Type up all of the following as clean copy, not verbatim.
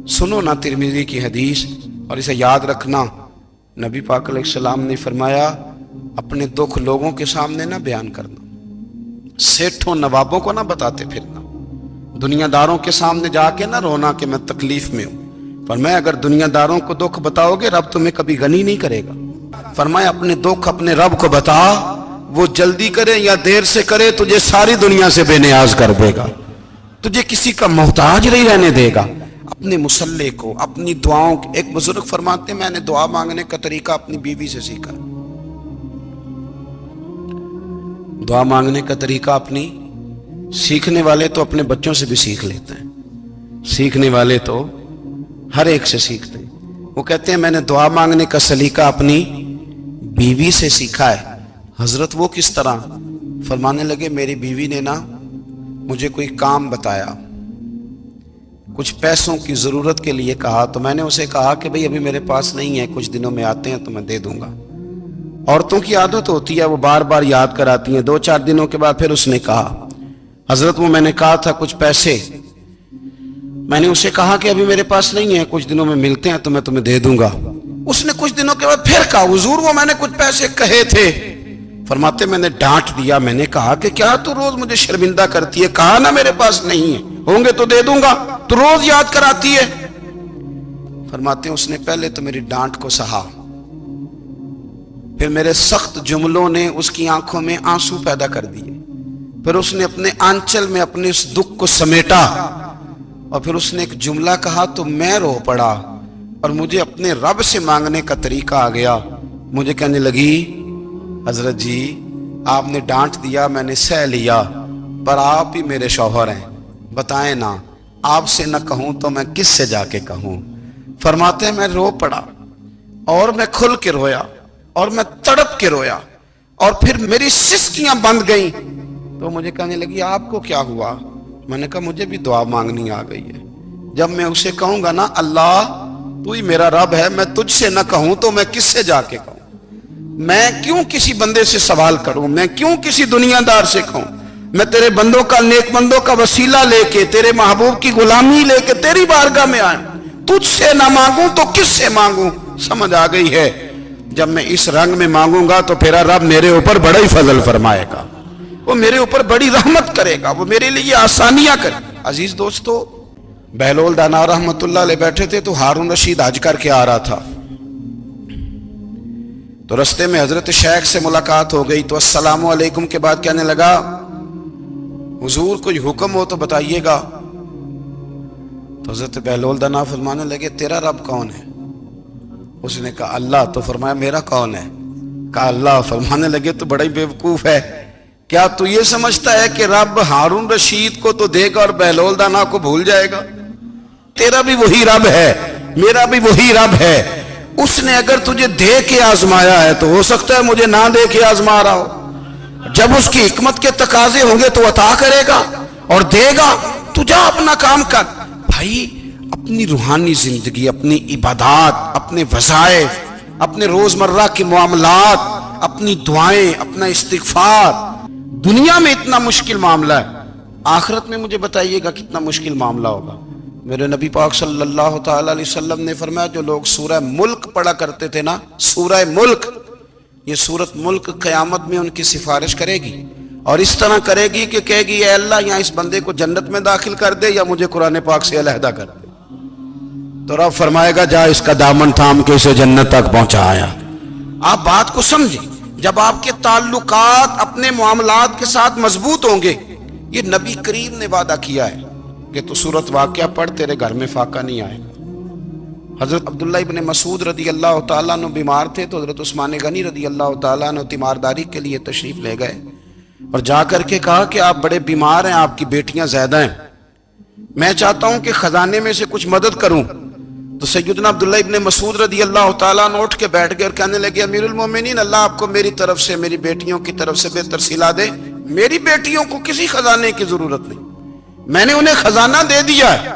سنو نا ترمذی کی حدیث، اور اسے یاد رکھنا، نبی پاک علیہ السلام نے فرمایا اپنے دکھ لوگوں کے سامنے نہ بیان کرنا، سیٹھوں نوابوں کو نہ بتاتے پھرنا، دنیا داروں کے سامنے جا کے نہ رونا کہ میں تکلیف میں ہوں۔ فرمایا اگر دنیا داروں کو دکھ بتاؤ گے رب تمہیں کبھی غنی نہیں کرے گا۔ فرمایا اپنے دکھ اپنے رب کو بتا، وہ جلدی کرے یا دیر سے کرے تجھے ساری دنیا سے بے نیاز کر دے گا، تجھے کسی کا محتاج نہیں رہنے دے گا۔ اپنے مسلح کو، اپنی دعاؤں کو، ایک بزرگ فرماتے ہیں میں نے دعا مانگنے کا طریقہ اپنی بیوی سے سیکھا، دعا مانگنے کا طریقہ اپنی، سیکھنے والے تو اپنے بچوں سے بھی سیکھ لیتے ہیں، سیکھنے والے تو ہر ایک سے سیکھتے ہیں۔ وہ کہتے ہیں میں نے دعا مانگنے کا سلیقہ اپنی بیوی سے سیکھا ہے۔ حضرت وہ کس طرح؟ فرمانے لگے میری بیوی نے نا مجھے کوئی کام بتایا، کچھ پیسوں کی ضرورت کے لیے کہا، تو میں نے اسے کہا کہ بھئی ابھی میرے پاس نہیں ہے، کچھ دنوں میں آتے ہیں تو میں دے دوں گا۔ عورتوں کی عادت ہوتی ہے وہ بار بار یاد کراتی ہیں، 2-4 دنوں کے بعد پھر اس نے کہا حضرت وہ میں نے کہا تھا کچھ پیسے، میں نے اسے کہا کہ ابھی میرے پاس نہیں ہے، کچھ دنوں میں ملتے ہیں تو میں تمہیں دے دوں گا۔ اس نے کچھ دنوں کے بعد پھر کہا حضور وہ میں نے کچھ پیسے کہے تھے۔ فرماتے میں نے ڈانٹ دیا، میں نے کہا کہ کیا تو روز مجھے شرمندہ کرتی ہے، کہا نا میرے پاس نہیں ہے، ہوں گے تو دے دوں گا، تو روز یاد کراتی ہے۔ فرماتے ہیں اس نے پہلے تو میری ڈانٹ کو سہا، پھر میرے سخت جملوں نے اس کی آنکھوں میں آنسو پیدا کر دیے، پھر اس نے اپنے آنچل میں اپنے اس دکھ کو سمیٹا، اور پھر اس نے ایک جملہ کہا تو میں رو پڑا، اور مجھے اپنے رب سے مانگنے کا طریقہ آ گیا۔ مجھے کہنے لگی حضرت جی آپ نے ڈانٹ دیا میں نے سہ لیا، پر آپ ہی میرے شوہر ہیں، بتائیں نا آپ سے نہ کہوں تو میں کس سے جا کے کہوں۔ فرماتے ہیں میں رو پڑا، اور میں کھل کے رویا، اور میں تڑپ کے رویا، اور پھر میری سسکیاں بند گئیں۔ تو مجھے کہنے لگی آپ کو کیا ہوا؟ میں نے کہا مجھے بھی دعا مانگنی آ گئی ہے، جب میں اسے کہوں گا نا اللہ تو ہی میرا رب ہے، میں تجھ سے نہ کہوں تو میں کس سے جا کے کہوں، میں کیوں کسی بندے سے سوال کروں، میں کیوں کسی دنیا دار سے کہوں، میں تیرے بندوں کا، نیک بندوں کا وسیلہ لے کے، تیرے محبوب کی غلامی لے کے تیری بارگاہ میں آئیں، تجھ سے نہ مانگوں تو کس سے مانگوں۔ سمجھ آ گئی ہے جب میں اس رنگ میں مانگوں گا تو پھر رب میرے اوپر بڑا ہی فضل فرمائے گا، وہ میرے اوپر بڑی رحمت کرے گا، وہ میرے لیے آسانیاں کرے۔ عزیز دوستو بہلول دانا رحمت اللہ علیہ بیٹھے تھے تو ہارون رشید حج کر کے آ رہا تھا، تو رستے میں حضرت شیخ سے ملاقات ہو گئی، تو السلام علیکم کے بعد کہنے لگا حضور کوئی حکم ہو تو بتائیے گا۔ تو حضرت بہلول دانا فرمانے لگے تیرا رب کون ہے؟ اس نے کہا اللہ۔ تو فرمایا میرا کون ہے؟ کہا اللہ۔ فرمانے لگے تو بڑا ہی بیوقوف ہے، کیا تو یہ سمجھتا ہے کہ رب ہارون رشید کو تو دے گا اور بہلول دانا کو بھول جائے گا؟ تیرا بھی وہی رب ہے، میرا بھی وہی رب ہے، اس نے اگر تجھے دے کے آزمایا ہے تو ہو سکتا ہے مجھے نہ دے کے آزما رہا ہو، جب اس کی حکمت کے تقاضے ہوں گے تو عطا کرے گا اور دے گا، تو جا اپنا کام کر۔ بھائی اپنی روحانی زندگی، اپنی عبادات، اپنے وظائف، اپنے روزمرہ کے معاملات، اپنی دعائیں، اپنا استغفار، دنیا میں اتنا مشکل معاملہ ہے، آخرت میں مجھے بتائیے گا کتنا مشکل معاملہ ہوگا۔ میرے نبی پاک صلی اللہ تعالی علیہ وسلم نے فرمایا جو لوگ سورہ ملک پڑھا کرتے تھے نا، سورہ ملک، یہ سورت ملک قیامت میں ان کی سفارش کرے گی، اور اس طرح کرے گی کہ کہے گی اے اللہ یہاں اس بندے کو جنت میں داخل کر دے یا مجھے قرآن پاک سے علیحدہ کر دے۔ تو رب فرمائے گا جا اس کا دامن تھام کے اسے جنت تک پہنچایا۔ آپ بات کو سمجھیں، جب آپ کے تعلقات اپنے معاملات کے ساتھ مضبوط ہوں گے، یہ نبی کریم نے وعدہ کیا ہے کہ تو سورت واقعہ پڑھ تیرے گھر میں فاقہ نہیں آئے گا۔ حضرت عبداللہ ابن مسعود رضی اللہ تعالیٰ عنہ بیمار تھے تو حضرت عثمان غنی رضی اللہ تعالیٰ عنہ تیمارداری کے لیے تشریف لے گئے، اور جا کر کے کہا کہ آپ بڑے بیمار ہیں، آپ کی بیٹیاں زیادہ ہیں، میں چاہتا ہوں کہ خزانے میں سے کچھ مدد کروں۔ تو سیدنا عبداللہ ابن مسعود رضی اللہ تعالیٰ عنہ اٹھ کے بیٹھ گئے اور کہنے لگے امیر المومنین اللہ آپ کو میری طرف سے، میری بیٹیوں کی طرف سے بہتر صلہ دے، میری بیٹیوں کو کسی خزانے کی ضرورت نہیں، میں نے انہیں خزانہ دے دیا ہے۔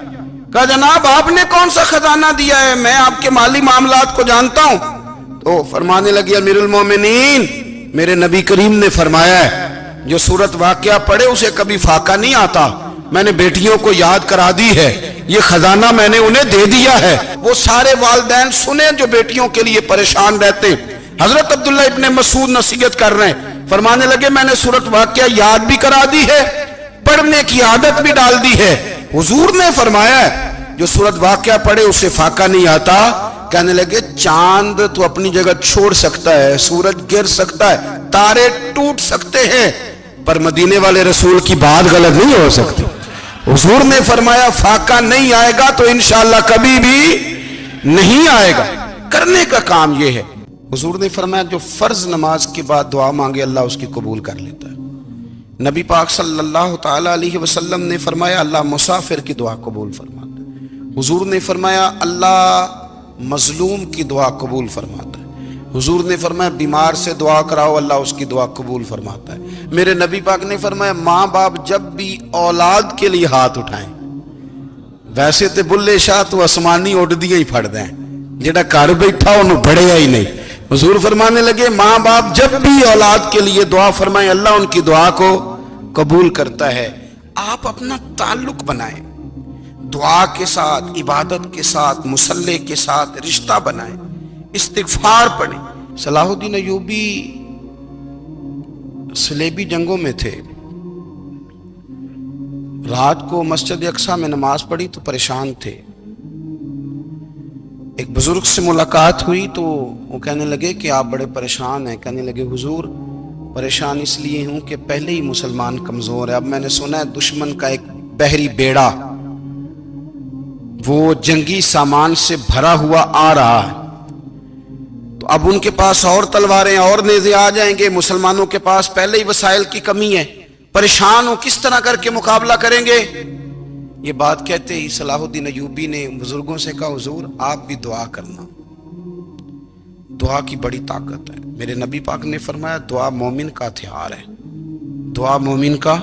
کہا جناب آپ نے کون سا خزانہ دیا ہے، میں آپ کے مالی معاملات کو جانتا ہوں۔ تو فرمانے لگی امیر المومنین میرے نبی کریم نے فرمایا ہے جو سورت واقعہ پڑھے اسے کبھی فاقہ نہیں آتا، میں نے بیٹیوں کو یاد کرا دی ہے یہ خزانہ میں نے انہیں دے دیا ہے۔ وہ سارے والدین سنیں جو بیٹیوں کے لیے پریشان رہتے۔ حضرت عبداللہ ابن مسعود نصیحت کر رہے ہیں، فرمانے لگے میں نے سورۃ واقعہ یاد بھی کرا دی ہے، پڑھنے کی عادت بھی ڈال دی ہے۔ حضور نے فرمایا ہے جو سورۃ واقعہ پڑھے اسے فاقہ نہیں آتا۔ کہنے لگے چاند تو اپنی جگہ چھوڑ سکتا ہے، سورج گر سکتا ہے، تارے ٹوٹ سکتے ہیں، پر مدینے والے رسول کی بات غلط نہیں ہو سکتی۔ حضور نے فرمایا فاقہ نہیں آئے گا تو انشاءاللہ کبھی بھی نہیں آئے گا۔ کرنے کا کام یہ ہے۔ حضور نے فرمایا جو فرض نماز کے بعد دعا مانگے اللہ اس کی قبول کر لیتا ہے۔ نبی پاک صلی اللہ تعالی علیہ وسلم نے فرمایا اللہ مسافر کی دعا قبول فرماتا ہے۔ حضور نے فرمایا اللہ مظلوم کی دعا قبول فرماتا ہے۔ حضور نے فرمایا بیمار سے دعا کراؤ اللہ اس کی دعا قبول فرماتا ہے۔ میرے نبی پاک نے فرمایا ماں باپ جب بھی اولاد کے لیے ہاتھ اٹھائیں، ویسے تے بلے شاہ تو آسمانی اڑ دیا ہی پھڑ دیں، جڑا گھر بیٹھا انہوں بڑھیا ہی نہیں۔ حضور فرمانے لگے ماں باپ جب بھی اولاد کے لیے دعا فرمائیں اللہ ان کی دعا کو قبول کرتا ہے۔ آپ اپنا تعلق بنائیں، دعا کے ساتھ، عبادت کے ساتھ، مصلی کے ساتھ رشتہ بنائیں، استغفار پڑھیں۔ صلاح الدین ایوبی صلیبی جنگوں میں تھے، رات کو مسجد اقصی میں نماز پڑھی تو پریشان تھے۔ ایک بزرگ سے ملاقات ہوئی تو وہ کہنے لگے کہ آپ بڑے پریشان ہیں۔ کہنے لگے حضور پریشان اس لیے ہوں کہ پہلے ہی مسلمان کمزور ہے، اب میں نے سنا ہے دشمن کا ایک بحری بیڑا وہ جنگی سامان سے بھرا ہوا آ رہا ہے، تو اب ان کے پاس اور تلواریں اور نیزے آ جائیں گے، مسلمانوں کے پاس پہلے ہی وسائل کی کمی ہے، پریشان ہوں کس طرح کر کے مقابلہ کریں گے۔ یہ بات کہتے ہی صلاح الدین ایوبی نے بزرگوں سے کہا حضور آپ بھی دعا کرنا، دعا کی بڑی طاقت ہے۔ میرے نبی پاک نے فرمایا دعا مومن کا ہتھیار ہے، دعا مومن کا